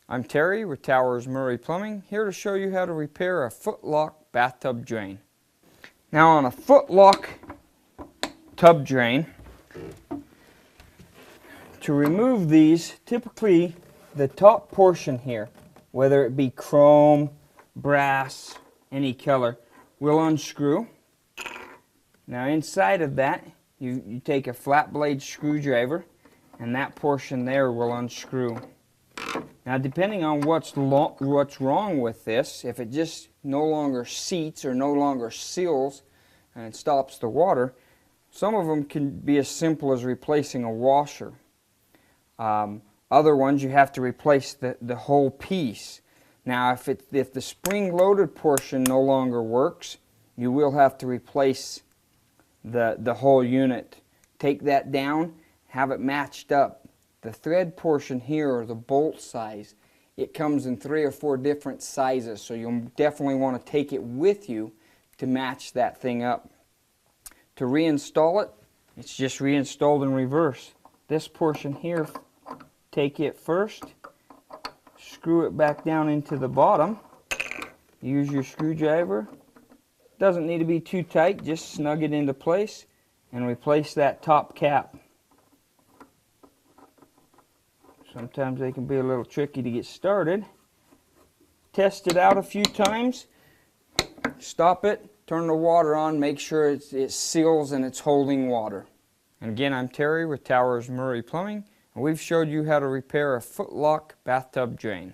I'm Terry with Towers Murray Plumbing, here to show you how to repair a footlock bathtub drain. Now on a footlock tub drain, to remove these, typically the top portion here, whether it be chrome, brass, any color, will unscrew. Now inside of that, you take a flat blade screwdriver and that portion there will unscrew. Now depending on what's wrong with this, if it just no longer seats or no longer seals and it stops the water, some of them can be as simple as replacing a washer. Other ones you have to replace the whole piece. Now if the spring-loaded portion no longer works, you will have to replace the whole unit. Take that down, have it matched up. The thread portion here, or the bolt size, it comes in 3 or 4 different sizes, so you'll definitely want to take it with you to match that thing up. To reinstall it, it's just reinstalled in reverse. This portion here, take it first, screw it back down into the bottom, use your screwdriver. Doesn't need to be too tight, just snug it into place and replace that top cap. Sometimes they can be a little tricky to get started. Test it out a few times, stop it, turn the water on, make sure it seals and it's holding water. And again, I'm Terry with Towers Murray Plumbing, and we've showed you how to repair a footlock bathtub drain.